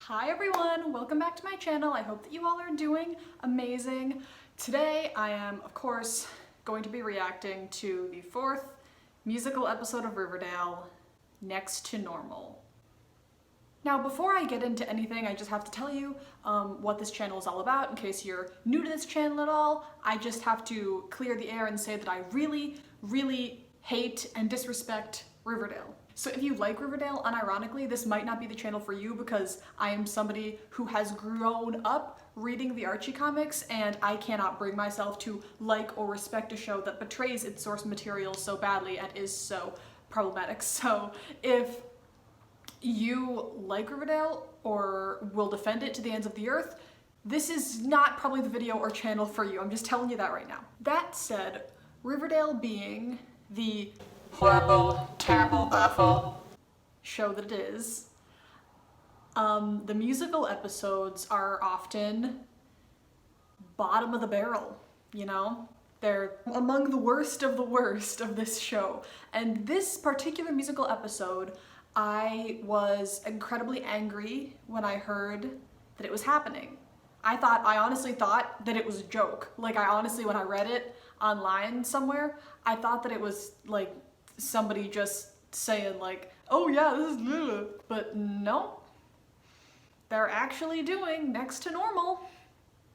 Hi everyone, welcome back to my channel. I hope that you all are doing amazing. Today I am, of course, going to be reacting to the 4th musical episode of Riverdale, Next to Normal. Now before I get into anything, I just have to tell you what this channel is all about in case you're new to this channel at all. I just have to clear the air and say that I really hate and disrespect Riverdale. So if you like Riverdale, unironically, this might not be the channel for you because I am somebody who has grown up reading the Archie comics and I cannot bring myself to like or respect a show that betrays its source material so badly and is so problematic. So if you like Riverdale or will defend it to the ends of the earth, this is not probably the video or channel for you. I'm just telling you that right now. That said, Riverdale being the horrible, terrible, awful show that it is, the musical episodes are often bottom of the barrel, you know? They're among the worst of this show. And this particular musical episode, I was incredibly angry when I heard that it was happening. I honestly thought that it was a joke. Like, I honestly, when I read it online somewhere, I thought that it was like somebody just saying like, oh yeah, this is Lula. But no, they're actually doing Next to Normal.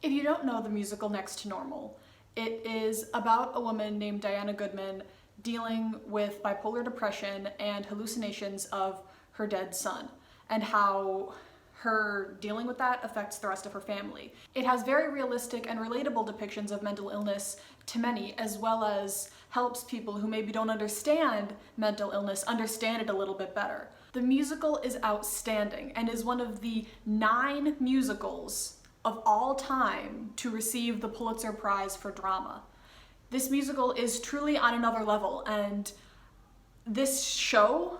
If you don't know the musical Next to Normal, it is about a woman named Diana Goodman dealing with bipolar depression and hallucinations of her dead son, and how her dealing with that affects the rest of her family. It has very realistic and relatable depictions of mental illness to many, as well as helps people who maybe don't understand mental illness understand it a little bit better. The musical is outstanding and is one of the 9 musicals of all time to receive the Pulitzer Prize for Drama. This musical is truly on another level, and this show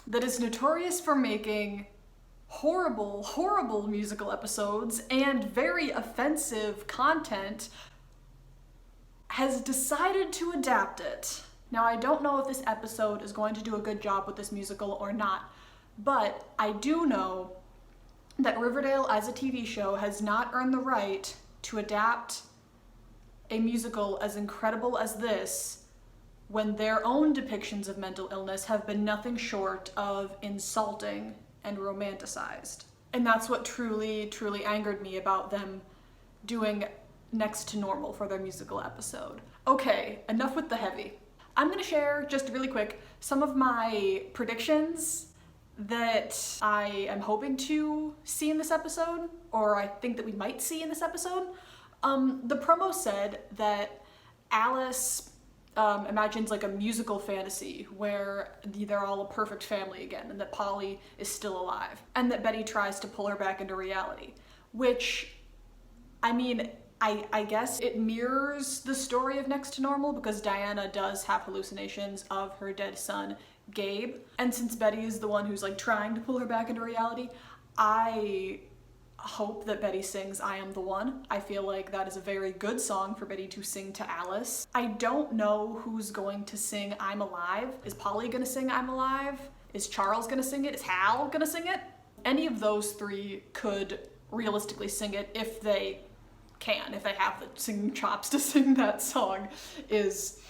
that is notorious for making horrible musical episodes and very offensive content has decided to adapt it. Now, I don't know if this episode is going to do a good job with this musical or not, but I do know that Riverdale as a TV show has not earned the right to adapt a musical as incredible as this when their own depictions of mental illness have been nothing short of insulting and romanticized. And that's what truly angered me about them doing Next to Normal for their musical episode. Okay, enough with the heavy. I'm gonna share, just really quick, some of my predictions that I am hoping to see in this episode, or I think that we might see in this episode. The promo said that Alice imagines like a musical fantasy where they're all a perfect family again and that Polly is still alive and that Betty tries to pull her back into reality, which, I mean, I guess it mirrors the story of Next to Normal because Diana does have hallucinations of her dead son, Gabe. And since Betty is the one who's like trying to pull her back into reality, I hope that Betty sings I Am the One. I feel like that is a very good song for Betty to sing to Alice. I don't know who's going to sing I'm Alive. Is Polly gonna sing I'm Alive? Is Charles gonna sing it? Is Hal gonna sing it? Any of those 3 could realistically sing it if they can. If they have the singing chops to sing that song is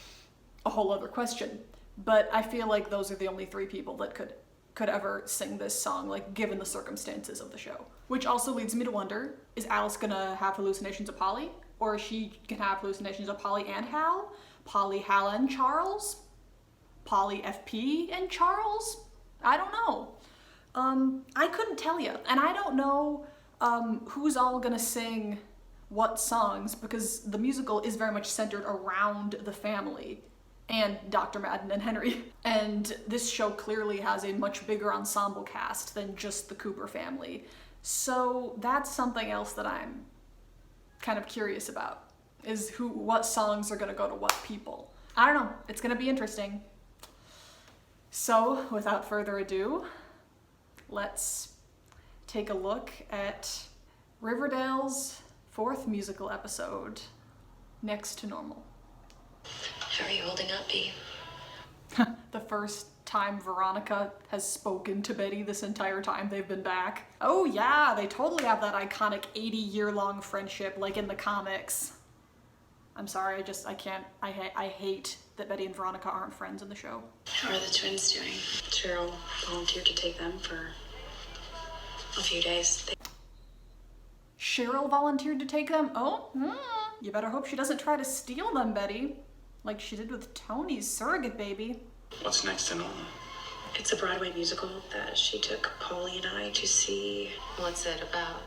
a whole other question. But I feel like those are the only 3 people that could ever sing this song, like given the circumstances of the show. Which also leads me to wonder, is Alice gonna have hallucinations of Polly? Or is she gonna have hallucinations of Polly and Hal? Polly, Hal, and Charles? Polly, FP, and Charles? I don't know. I couldn't tell you. And I don't know who's all gonna sing what songs, because the musical is very much centered around the family and Dr. Madden and Henry. And this show clearly has a much bigger ensemble cast than just the Cooper family. So that's something else that I'm kind of curious about, is what songs are gonna go to what people. I don't know, it's gonna be interesting. So without further ado, let's take a look at Riverdale's 4th musical episode, Next to Normal. How are you holding up, Bea? The first time Veronica has spoken to Betty this entire time they've been back. Oh yeah, they totally have that iconic 80-year-long friendship like in the comics. I'm sorry, I hate that Betty and Veronica aren't friends in the show. How are the twins doing? Cheryl volunteered to take them for a few days. Cheryl volunteered to take them? Oh, you better hope she doesn't try to steal them, Betty. Like she did with Tony's surrogate baby. What's next to normal? It's a Broadway musical that she took Polly and I to see. What's it about?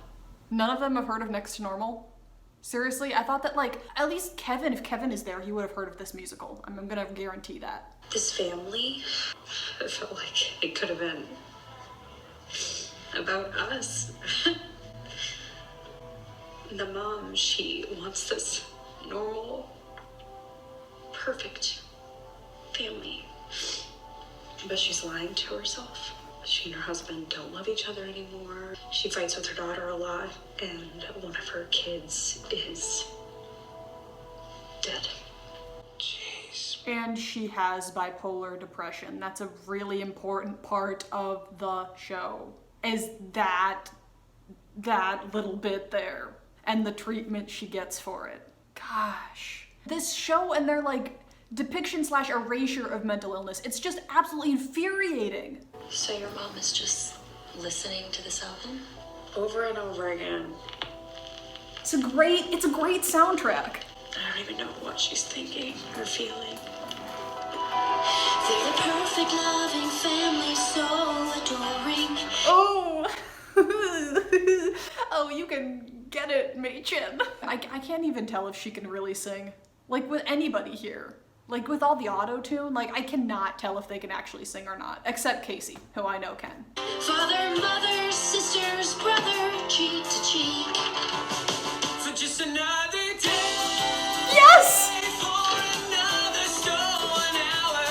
None of them have heard of Next to Normal? Seriously? I thought that, like, at least Kevin, if Kevin is there, he would have heard of this musical. I'm gonna guarantee that. This family, it felt like it could have been about us. The mom, she wants this normal, perfect family. But she's lying to herself. She and her husband don't love each other anymore. She fights with her daughter a lot, and one of her kids is dead. Jeez. And she has bipolar depression. That's a really important part of the show, is that little bit there. And the treatment she gets for it. Gosh. This show and their like depiction / erasure of mental illness, it's just absolutely infuriating. So your mom is just listening to this album? Over and over again. It's a great soundtrack. I don't even know what she's thinking or feeling. They're the perfect loving family, so adoring. Oh! Oh, you can get it, Machen. I can't even tell if she can really sing. Like with anybody here. Like with all the auto-tune, like I cannot tell if they can actually sing or not. Except Casey, who I know can. Father, mother, sisters, brother, cheek to cheek. For just another day. Yes! For another stolen hour.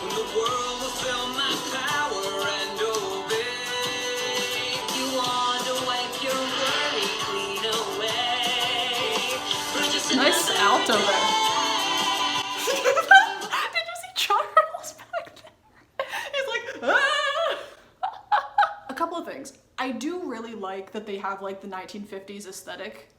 When the world will feel my power and obey. You want to wipe your worry clean away. For just Nice another alto day. there. Did you see Charles back there? He's like, ah! A couple of things. I do really like that they have like the 1950s aesthetic.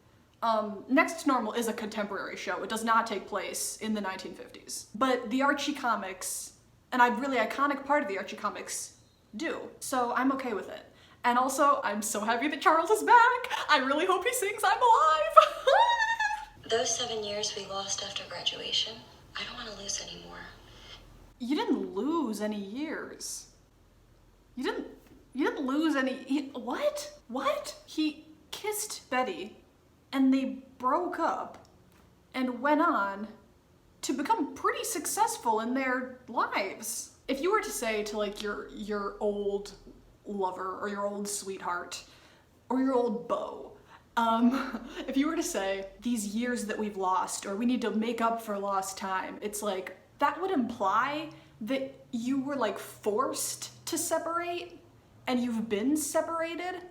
Next to Normal is a contemporary show. It does not take place in the 1950s. But the Archie comics, and a really iconic part of the Archie comics, do. So I'm okay with it. And also, I'm so happy that Charles is back. I really hope he sings I'm Alive. Those 7 years we lost after graduation, I don't want to lose anymore. You didn't lose any years. You didn't lose any, what? What? He kissed Betty and they broke up and went on to become pretty successful in their lives. If you were to say to like your old lover or your old sweetheart or your old beau, if you were to say these years that we've lost or we need to make up for lost time, it's like that would imply that you were like forced to separate and you've been separated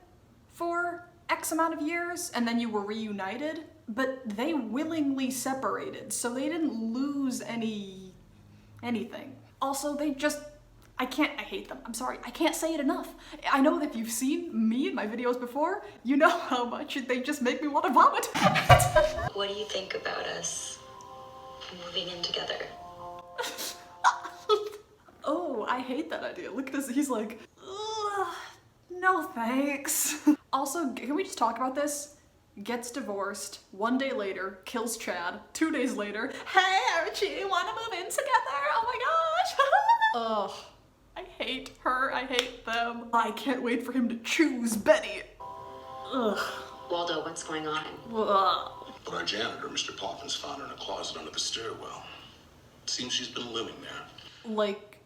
for X amount of years and then you were reunited, but they willingly separated, so they didn't lose anything. Also, I hate them. I'm sorry, I can't say it enough. I know that if you've seen me in my videos before, you know how much they just make me want to vomit. What do you think about us moving in together? Oh, I hate that idea. Look at this, he's like, ugh, no thanks. Also, can we just talk about this? Gets divorced, 1 day later, kills Chad, 2 days later, hey Archie, wanna move in together? Oh my gosh. Ugh, I hate her, I hate them. I can't wait for him to choose Betty. Ugh. Waldo, what's going on? Ugh. But our janitor, Mr. Poppins, found her in a closet under the stairwell. It seems she's been living there. Like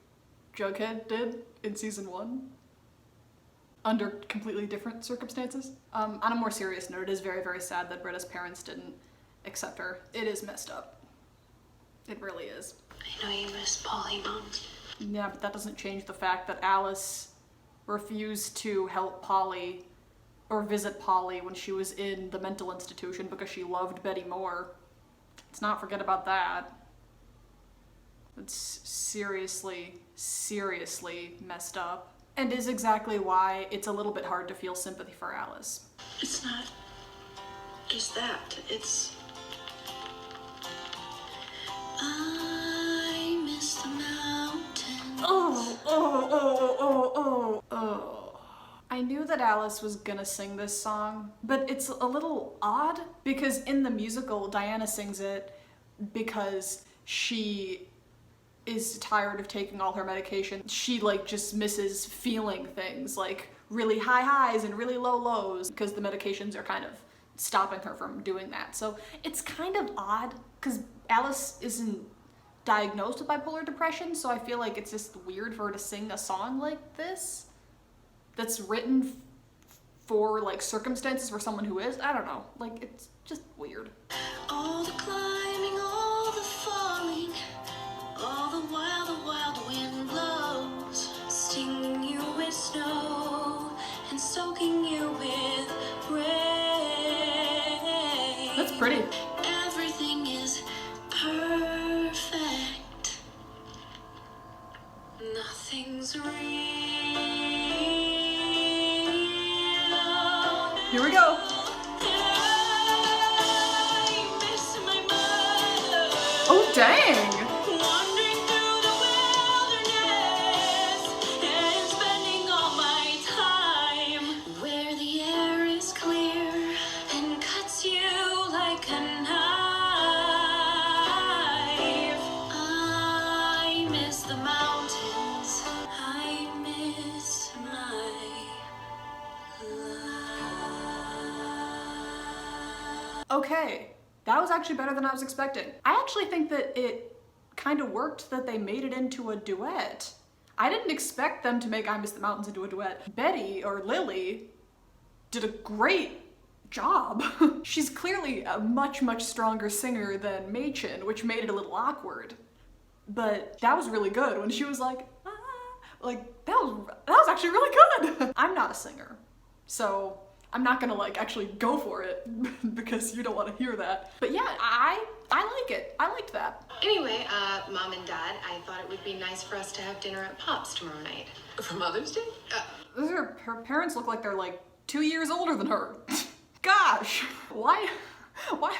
Jughead did in season 1. Under completely different circumstances. On a more serious note, it is very, very sad that Britta's parents didn't accept her. It is messed up. It really is. I know you miss Polly, Mom. Yeah, but that doesn't change the fact that Alice refused to help Polly or visit Polly when she was in the mental institution because she loved Betty more. Let's not forget about that. It's seriously, seriously messed up. And is exactly why it's a little bit hard to feel sympathy for Alice. It's not just that. It's... I miss the mountains. Oh. I knew that Alice was gonna sing this song, but it's a little odd because in the musical, Diana sings it because she is tired of taking all her medication. She like just misses feeling things, like really high highs and really low lows, because the medications are kind of stopping her from doing that. So it's kind of odd because Alice isn't diagnosed with bipolar depression, so I feel like it's just weird for her to sing a song like this that's written for like circumstances for someone who is. I don't know, like it's just weird. All the climbing, all the falling, all the wild wind blows, stinging you with snow and soaking you with rain. That's pretty. Everything is perfect. Nothing's real. Here we go. Oh, dang. Wandering through the wilderness and spending all my time where the air is clear and cuts you like a knife. I miss the mountains. I miss my life. Okay, that was actually better than I was expecting. I actually think that it kind of worked that they made it into a duet. I didn't expect them to make I Miss the Mountains into a duet. Betty, or Lily, did a great job. She's clearly a much, much stronger singer than Machen, which made it a little awkward. But that was really good when she was like, ah, like that was actually really good. I'm not a singer, so I'm not gonna like actually go for it because you don't want to hear that. But yeah, I like it. I liked that. Anyway, Mom and Dad, I thought it would be nice for us to have dinner at Pop's tomorrow night. For Mother's Day? Her parents look like they're like 2 years older than her. Gosh, why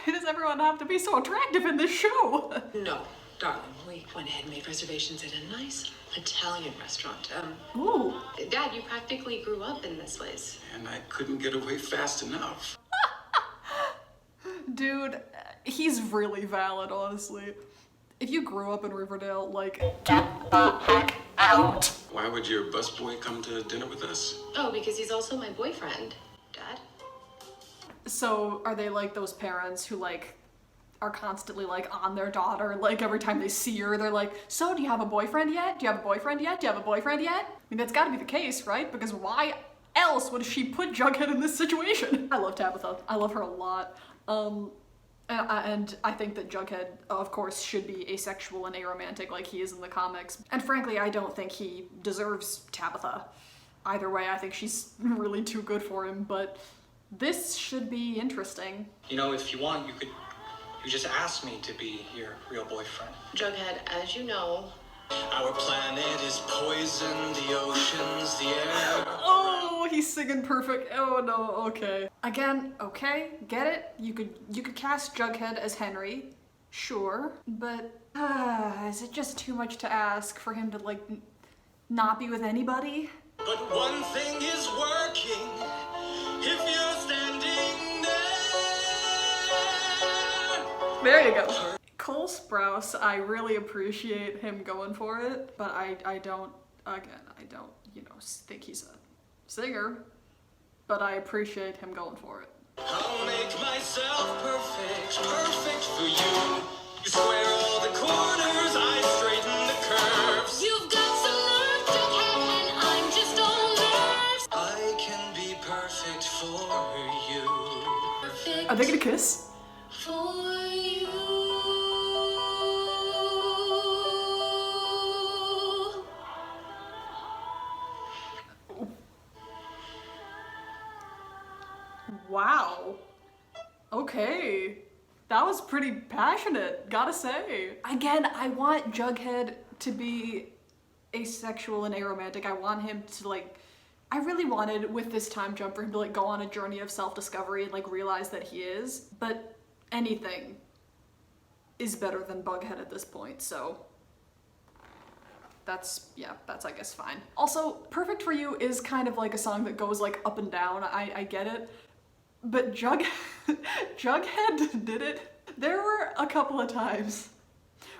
does everyone have to be so attractive in this show? No, darling. We went ahead and made reservations at a nice Italian restaurant. Ooh. Dad, you practically grew up in this place. And I couldn't get away fast enough. Dude, he's really valid, honestly. If you grew up in Riverdale, like, get the heck out. Why would your busboy come to dinner with us? Oh, because he's also my boyfriend, Dad. So are they like those parents who like are constantly like on their daughter, like every time they see her, they're like, so do you have a boyfriend yet? Do you have a boyfriend yet? Do you have a boyfriend yet? I mean, that's gotta be the case, right? Because why else would she put Jughead in this situation? I love Tabitha. I love her a lot. And I think that Jughead, of course, should be asexual and aromantic like he is in the comics. And frankly, I don't think he deserves Tabitha. Either way, I think she's really too good for him, but this should be interesting. You know, if you want, you just ask me to be your real boyfriend. Jughead, as you know, Our planet is poison, the oceans, the air. Oh, he's singing perfect. Oh no, okay. Again, okay, get it? You could cast Jughead as Henry, sure, but is it just too much to ask for him to like not be with anybody? But one thing is working if you're standing there. There you go. Cole Sprouse, I really appreciate him going for it, but I don't, think he's a singer, but I appreciate him going for it. I'll make myself perfect, perfect for you. You square all the corners, I straighten the curves. You've got some nerve, Jughead, and I'm just all nerves. I can be perfect for you. Perfect Are they gonna kiss? for you. Wow. Okay. That was pretty passionate, gotta say. Again, I want Jughead to be asexual and aromantic. I want him to like, I really wanted with this time jump for him to like go on a journey of self-discovery and like realize that he is, but anything is better than Bughead at this point, so that's I guess fine. Also, Perfect For You is kind of like a song that goes like up and down, I get it, but Jughead did it. There were a couple of times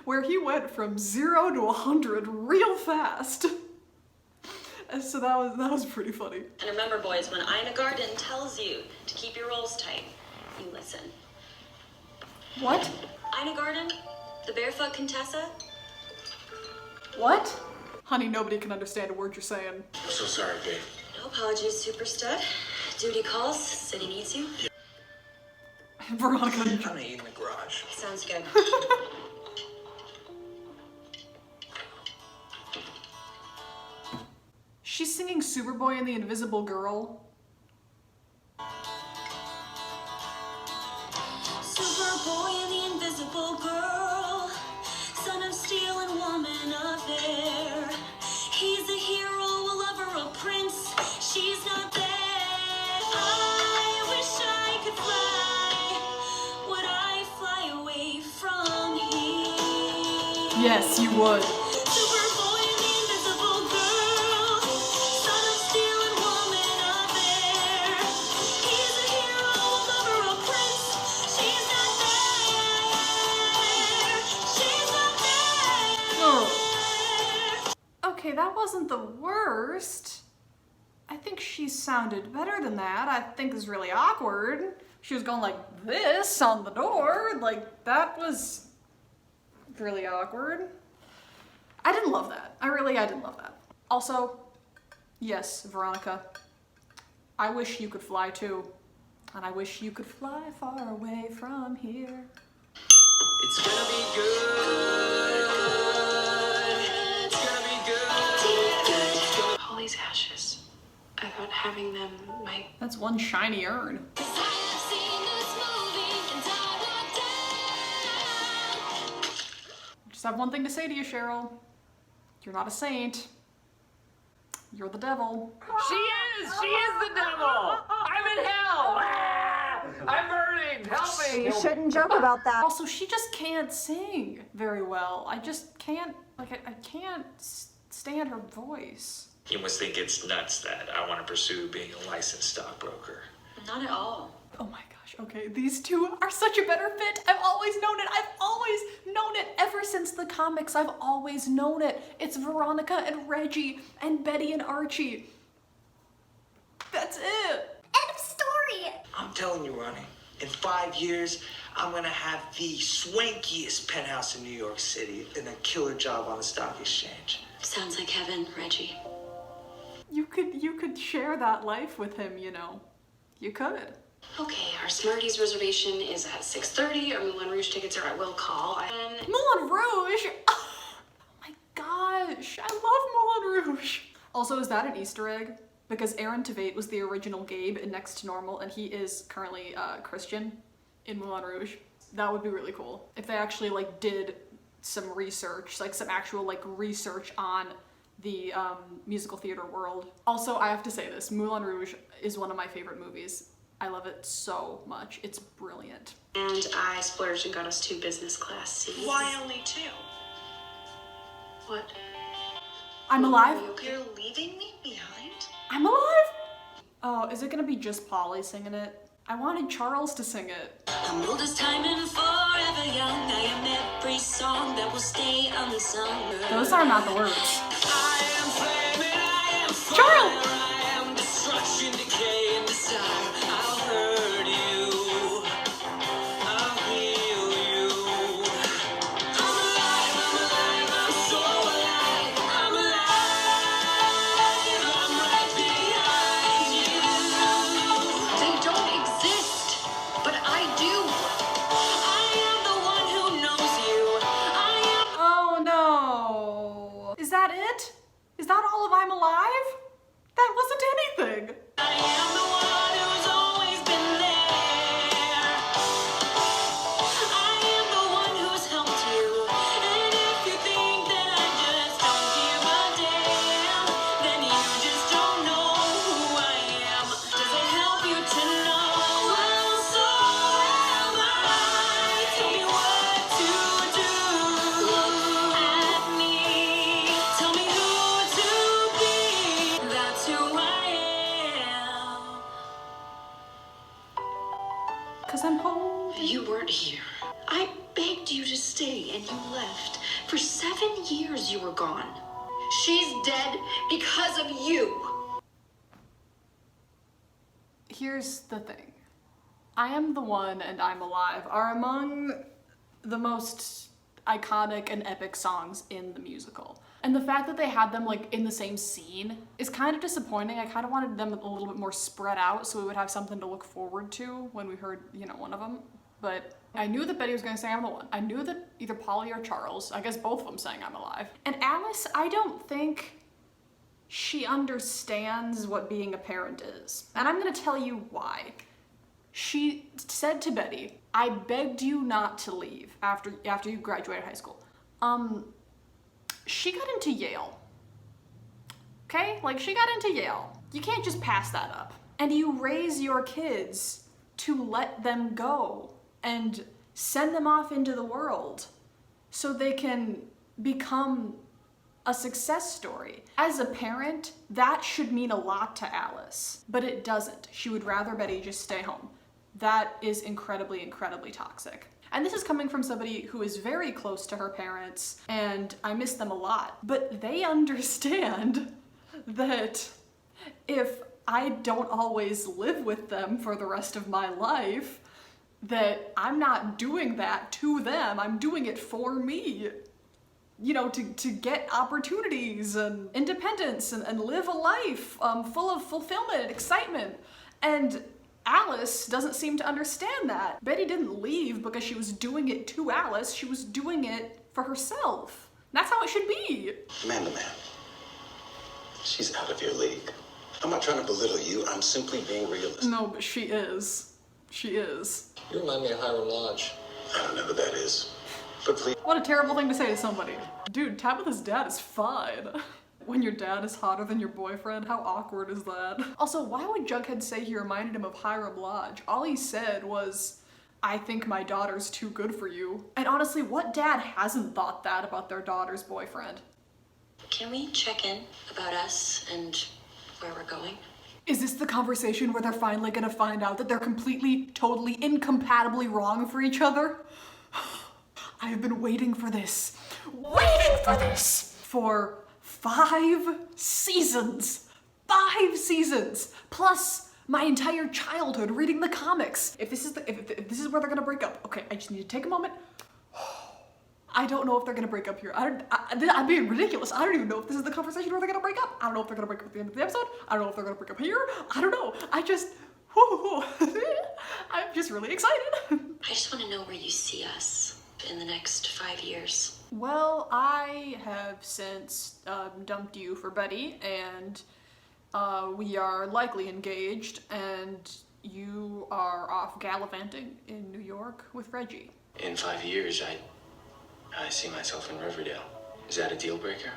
where he went from 0 to 100 real fast. And so that was pretty funny. And remember, boys, when Ina Garden tells you to keep your rolls tight, you listen. What? Ina Garden, the barefoot Contessa. What? Honey, nobody can understand a word you're saying. I'm so sorry, babe. No apologies, super stud. Duty calls, city needs you. Veronica. I'm gonna eat in the garage. Sounds good. She's singing Superboy and the Invisible Girl. Superboy and the invisible girl, son of steel and woman of air. He's a hero, a lover, a prince. She's not there. I wish I could fly. Would I fly away from here? Yes, you would. Superboy and the invisible girl, son of steel and woman of air. He's a hero, a lover, a prince. She's not there. She's not there. Okay, that wasn't the worst. I think she sounded better than that. I think it was really awkward. She was going like this on the door. Like, that was really awkward. I didn't love that. I didn't love that. Also, yes, Veronica, I wish you could fly too. And I wish you could fly far away from here. It's gonna be good. It's gonna be good. All these ashes. I thought having them might. That's one shiny urn. Just have one thing to say to you, Cheryl. You're not a saint. You're the devil. She is the devil! I'm in hell! Ah! I'm burning! Help me! You shouldn't joke about that. Also, she just can't sing very well. I just can't, like, I can't stand her voice. You must think it's nuts that I want to pursue being a licensed stockbroker. Not at all. Oh my gosh, okay, these two are such a better fit. I've always known it. I've always known it. Ever since the comics, I've always known it. It's Veronica and Reggie and Betty and Archie. That's it. End of story. I'm telling you, Ronnie, in 5 years, I'm gonna have the swankiest penthouse in New York City and a killer job on the stock exchange. Sounds like heaven, Reggie. You could share that life with him, you know. You could. Okay, our Smarties reservation is at 6:30. Our Moulin Rouge tickets are at will call. And Moulin Rouge! Oh my gosh, I love Moulin Rouge. Also, is that an Easter egg? Because Aaron Tveit was the original Gabe in Next to Normal, and he is currently Christian in Moulin Rouge. That would be really cool. If they actually like did some research, like some actual like research on the musical theater world. Also, I have to say this, Moulin Rouge is one of my favorite movies. I love it so much. It's brilliant. And I splurged and got us 2 business class seats. Why only 2? What? I'm alive? Are you okay? You're leaving me behind? I'm alive? Oh, is it gonna be just Polly singing it? I wanted Charles to sing it. I'm old as time and forever young. I am every song that will stay unsung. Those are not the words. I am flaming, I am fire, Charles! I am destruction, decay, and desire. I'll hurt you, I'll heal you. I'm alive, I'm so alive. I'm alive, I'm right behind you. They don't exist, but I do. I am the one who knows you. I am. Oh no. Is that it? 'cause I'm holding. You weren't here. I begged you to stay and you left. For 7 years you were gone. She's dead because of you. Here's the thing. I Am the One and I'm Alive are among the most iconic and epic songs in the musical. And the fact that they had them like in the same scene is kind of disappointing. I kind of wanted them a little bit more spread out so we would have something to look forward to when we heard, you know, one of them. But I knew that Betty was gonna sing I'm the One. I knew that either Polly or Charles, I guess both of them sang I'm Alive. And Alice, I don't think she understands what being a parent is. And I'm gonna tell you why. She said to Betty, I begged you not to leave after you graduated high school. She got into Yale. Okay? Like, she got into Yale. You can't just pass that up. And you raise your kids to let them go and send them off into the world so they can become a success story. As a parent, that should mean a lot to Alice, but it doesn't. She would rather Betty just stay home. That is incredibly, incredibly toxic. And this is coming from somebody who is very close to her parents, and I miss them a lot. But they understand that if I don't always live with them for the rest of my life, that I'm not doing that to them, I'm doing it for me. You know, to get opportunities and independence and live a life full of fulfillment and excitement. And Alice doesn't seem to understand that. Betty didn't leave because she was doing it to Alice, she was doing it for herself. That's how it should be. Man to man, she's out of your league. I'm not trying to belittle you, I'm simply being realistic. No, but she is. She is. You remind me of Hiram Lodge. I don't know who that is, but please. What a terrible thing to say to somebody. Dude, Tabitha's dad is fine. When your dad is hotter than your boyfriend, how awkward is that? Also, why would Jughead say he reminded him of Hiram Lodge? All he said was, I think my daughter's too good for you. And honestly, what dad hasn't thought that about their daughter's boyfriend? Can we check in about us and where we're going? Is this the conversation where they're finally gonna find out that they're completely, totally, incompatibly wrong for each other? I have been waiting for this. Waiting for this! For 5 seasons. 5 seasons! Plus my entire childhood reading the comics. If this is where they're gonna break up, okay, I just need to take a moment. I don't know if they're gonna break up here. I'm being ridiculous. I don't even know if this is the conversation where they're gonna break up. I don't know if they're gonna break up at the end of the episode. I don't know if they're gonna break up here. I don't know. I'm just really excited. I just want to know where you see us in the next 5 years. Well, I have since dumped you for Betty, and we are likely engaged, and you are off gallivanting in New York with Reggie. In 5 years, I see myself in Riverdale. Is that a deal breaker?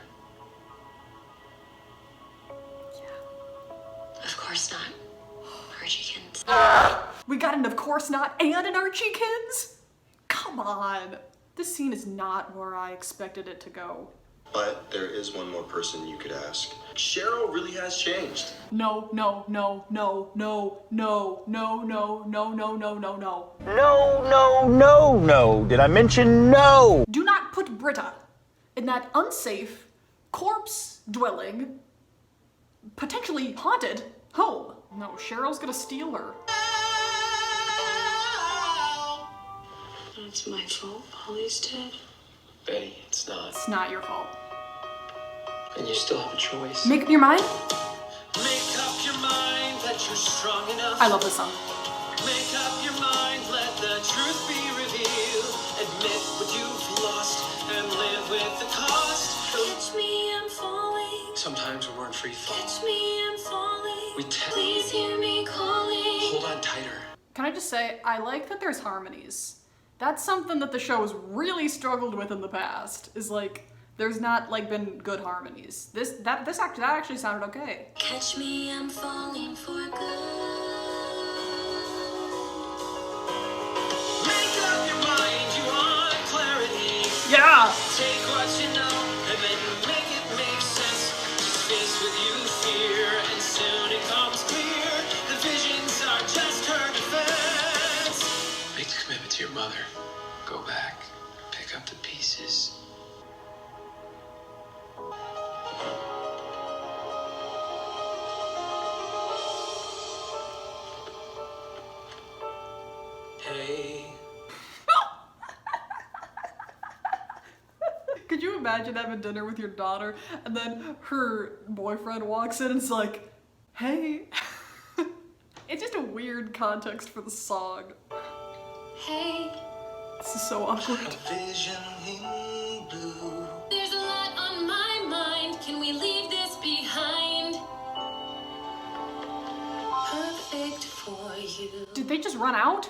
Of course not. Archiekins. We got an of course not and an Archiekins? Come on. This scene is not where I expected it to go. But there is one more person you could ask. Cheryl really has changed. No. No. Did I mention no? Do not put Britta in that unsafe, corpse-dwelling, potentially haunted home. No, Cheryl's gonna steal her. It's my fault Polly's dead. Betty, it's not. It's not your fault. And you still have a choice. Make up your mind? Make up your mind that you're strong enough. I love this song. Make up your mind, let the truth be revealed. Admit what you've lost and live with the cost. Catch me, I'm falling. Sometimes we're in free fall. Catch me, I'm falling. Please hear me calling. Hold on tighter. Can I just say, I like that there's harmonies. That's something that the show has really struggled with in the past, is like, there's not like been good harmonies. That actually sounded okay. Catch me, I'm falling for good. Make up your mind, you want clarity. Yeah! Take what you know and then make it make sense. Just face what you fear and soon it comes clear. The visions are just her defense. mother. Go back, pick up the pieces. Hey. Could you imagine having dinner with your daughter and then her boyfriend walks in and is like, hey? It's just a weird context for the song. Hey, This is so awkward. A vision in blue. there's a lot on my mind. Can we leave this behind? Perfect for you. Did they just run out?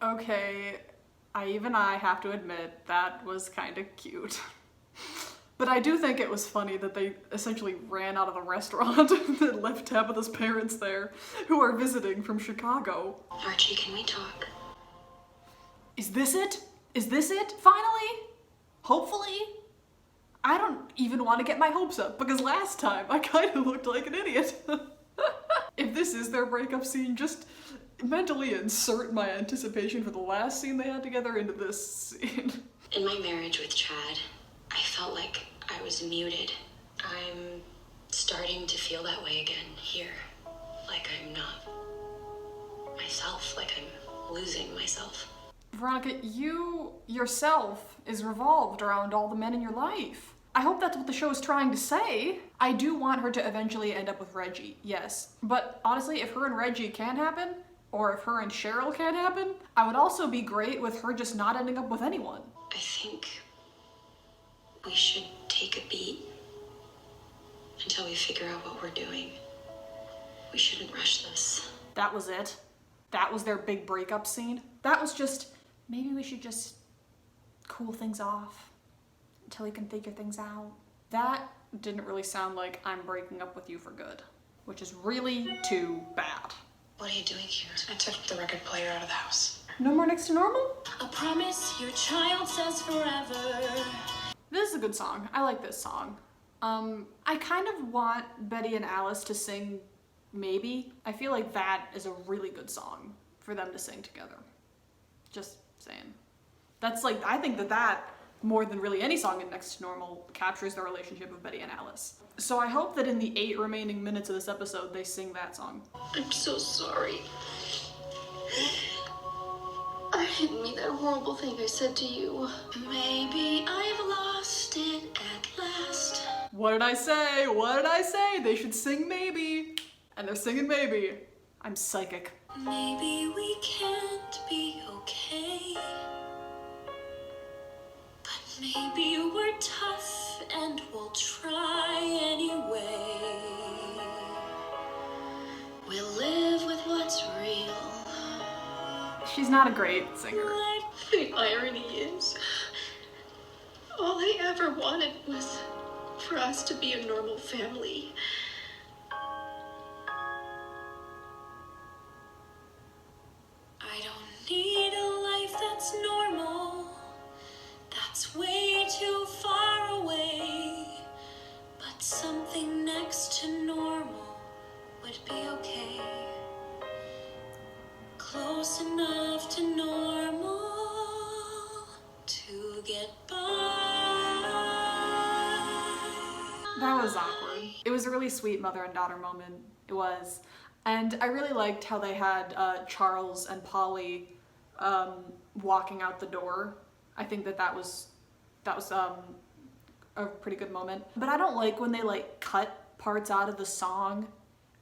Okay, I have to admit that was kind of cute. But I do think it was funny that they essentially ran out of the restaurant and left Tabitha's parents there, who are visiting from Chicago. Varchie, can we talk? Is this it? Is this it, finally? Hopefully? I don't even want to get my hopes up, because last time I kind of looked like an idiot. If this is their breakup scene, just mentally insert my anticipation for the last scene they had together into this scene. In my marriage with Chad, I felt like I was muted. I'm starting to feel that way again here. Like I'm not myself, like I'm losing myself. Veronica, you yourself is revolved around all the men in your life. I hope that's what the show is trying to say. I do want her to eventually end up with Reggie, yes. But honestly, if her and Reggie can't happen, or if her and Cheryl can't happen, I would also be great with her just not ending up with anyone. I think we should take a beat until we figure out what we're doing. We shouldn't rush this. That was it. That was their big breakup scene. That was just, maybe we should just cool things off until we can figure things out. That didn't really sound like I'm breaking up with you for good, which is really too bad. What are you doing here? I took the record player out of the house. No more Next to Normal? I promise your child says forever. This is a good song. I like this song. I kind of want Betty and Alice to sing Maybe. I feel like that is a really good song for them to sing together. Just saying. That's like, I think that more than really any song in Next to Normal captures the relationship of Betty and Alice. So I hope that in the 8 remaining minutes of this episode, they sing that song. I'm so sorry. I didn't mean that horrible thing I said to you. Maybe I've lost it at last. What did I say? What did I say? They should sing Maybe. And they're singing Maybe. I'm psychic. Maybe we can't be okay. But maybe we're tough and we'll try anyway. We'll live with what's real. She's not a great singer. The irony is, all I ever wanted was for us to be a normal family. I don't need a life that's normal. That's way too far away. But something next to normal would be okay. Close enough to normal to get by. That was awkward. It was a really sweet mother and daughter moment. It was. And I really liked how they had Charles and Polly walking out the door. I think that was a pretty good moment. But I don't like when they like cut parts out of the song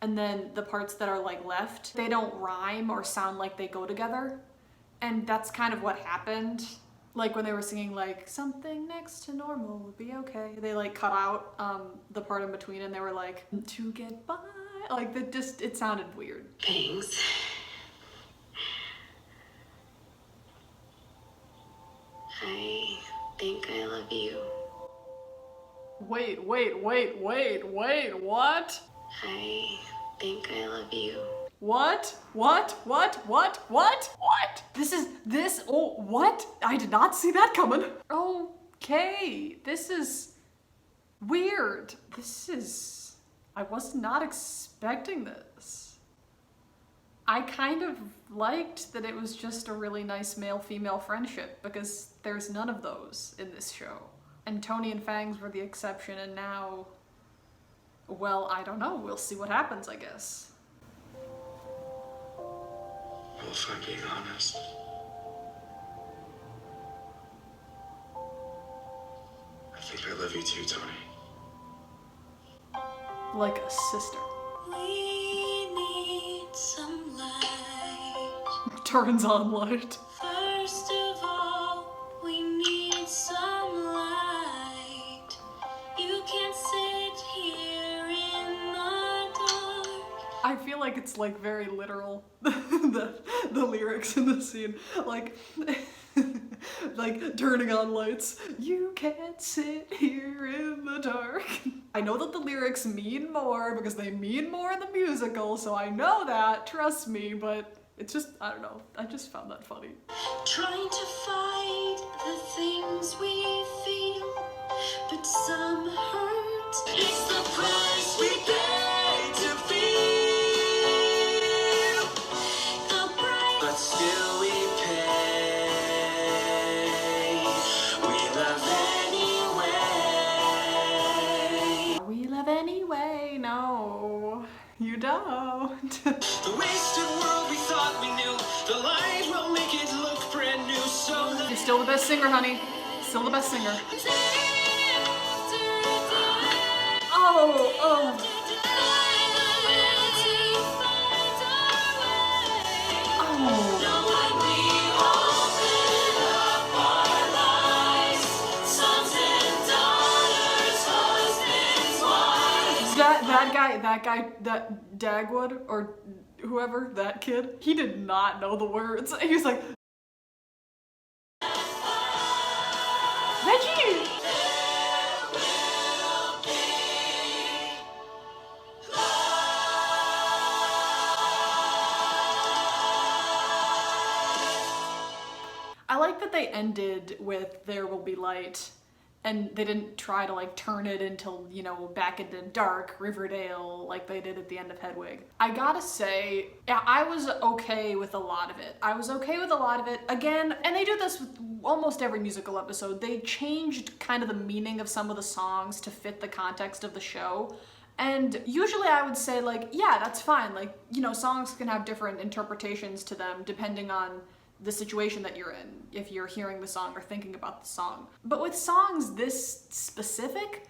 and then the parts that are like left, they don't rhyme or sound like they go together. And that's kind of what happened. Like when they were singing like, something next to normal would be okay. They like cut out the part in between and they were like, to get by. Like that just, it sounded weird. Fangs. I think I love you. Wait, what? I think I love you. What? Oh, what? I did not see that coming. Okay, this is weird. I was not expecting this. I kind of liked that it was just a really nice male-female friendship, because there's none of those in this show. And Toni and Fangs were the exception, and now, well, I don't know. We'll see what happens, I guess. Well, if I'm being honest, I think I love you too, Toni. Like a sister. We need some light. Turns on light. First of all, we need some light. You can't sit here in the dark. I feel like it's like very literal, the lyrics in the scene. Like, like turning on lights. You can't sit here in the dark. I know that the lyrics mean more because they mean more in the musical, so I know that, trust me, but it's just, I don't know, I just found that funny. Trying to fight the things we feel, but some hurt. It's the price we pay to feel. The bright But still we pay. We love anyway. We love anyway, no, you don't. The wasted world we thought we knew. The light will make it look brand new. So You're still the best singer, honey. Still the best singer. Oh. That Dagwood, or whoever, that kid, he did not know the words. He was like, Veggie! I like that they ended with There Will Be Light, and they didn't try to like turn it into, you know, back into dark Riverdale like they did at the end of Hedwig. I gotta say, I was okay with a lot of it. Again, and they do this with almost every musical episode. They changed kind of the meaning of some of the songs to fit the context of the show. And usually I would say like, yeah, that's fine. Like, you know, songs can have different interpretations to them depending on the situation that you're in, if you're hearing the song or thinking about the song. But with songs this specific,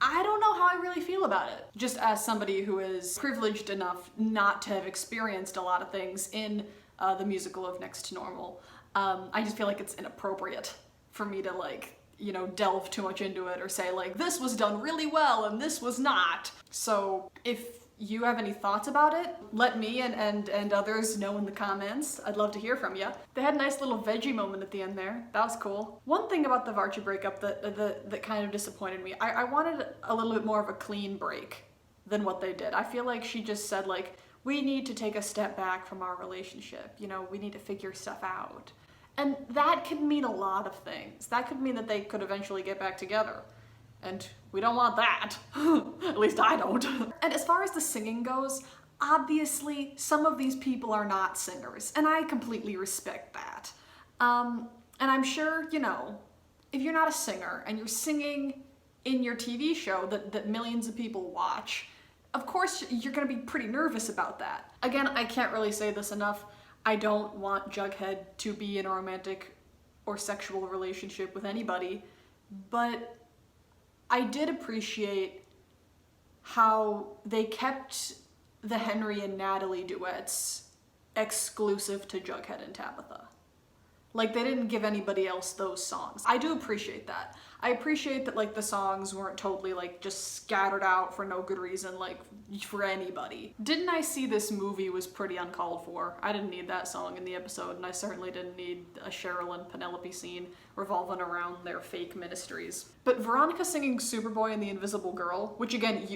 I don't know how I really feel about it. Just as somebody who is privileged enough not to have experienced a lot of things in the musical of Next to Normal, I just feel like it's inappropriate for me to like, you know, delve too much into it or say like, this was done really well and this was not. So if you have any thoughts about it, let me and others know in the comments. I'd love to hear from you. They had a nice little veggie moment at the end there. That was cool. One thing about the Varchie breakup that kind of disappointed me, I wanted a little bit more of a clean break than what they did. I feel like she just said like, we need to take a step back from our relationship. You know, we need to figure stuff out. And that could mean a lot of things. That could mean that they could eventually get back together. And we don't want that. At least I don't. And as far as the singing goes, obviously some of these people are not singers, and I completely respect that. And I'm sure, you know, if you're not a singer and you're singing in your TV show that millions of people watch, of course you're gonna be pretty nervous about that. Again, I can't really say this enough. I don't want Jughead to be in a romantic or sexual relationship with anybody, but I did appreciate how they kept the Henry and Natalie duets exclusive to Jughead and Tabitha. Like, they didn't give anybody else those songs. I do appreciate that. I appreciate that, like, the songs weren't totally, like, just scattered out for no good reason, like, for anybody. Didn't I See This Movie was pretty uncalled for. I didn't need that song in the episode, and I certainly didn't need a Cheryl and Penelope scene revolving around their fake ministries. But Veronica singing Superboy and the Invisible Girl, which, again,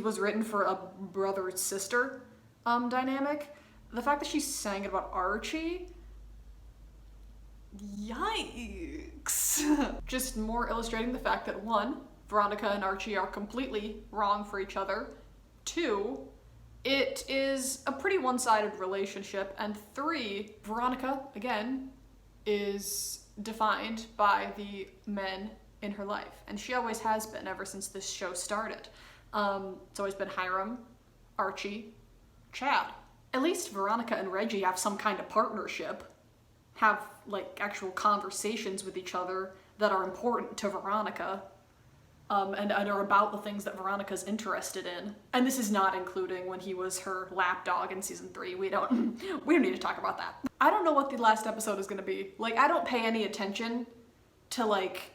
was written for a brother-sister dynamic, the fact that she sang it about Archie, yikes. Just more illustrating the fact that 1, Veronica and Archie are completely wrong for each other. 2, It is a pretty one-sided relationship, and 3, Veronica, again, is defined by the men in her life, and she always has been ever since this show started. It's always been Hiram, Archie, Chad. At least Veronica and Reggie have some kind of partnership, have like actual conversations with each other that are important to Veronica. And are about the things that Veronica's interested in. And this is not including when he was her lapdog in season 3. We don't need to talk about that. I don't know what the last episode is gonna be. Like, I don't pay any attention to like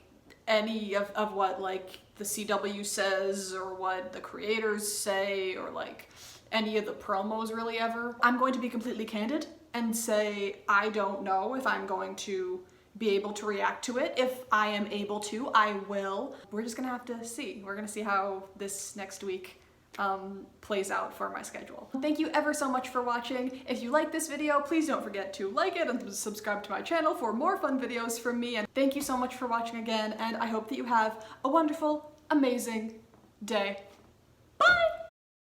any of what like the CW says or what the creators say or like any of the promos really ever. I'm going to be completely candid and say I don't know if I'm going to be able to react to it. If I am able to, I will. We're just gonna have to see. We're gonna see how this next week plays out for my schedule. Thank you ever so much for watching. If you like this video, please don't forget to like it and subscribe to my channel for more fun videos from me. And thank you so much for watching again, and I hope that you have a wonderful, amazing day.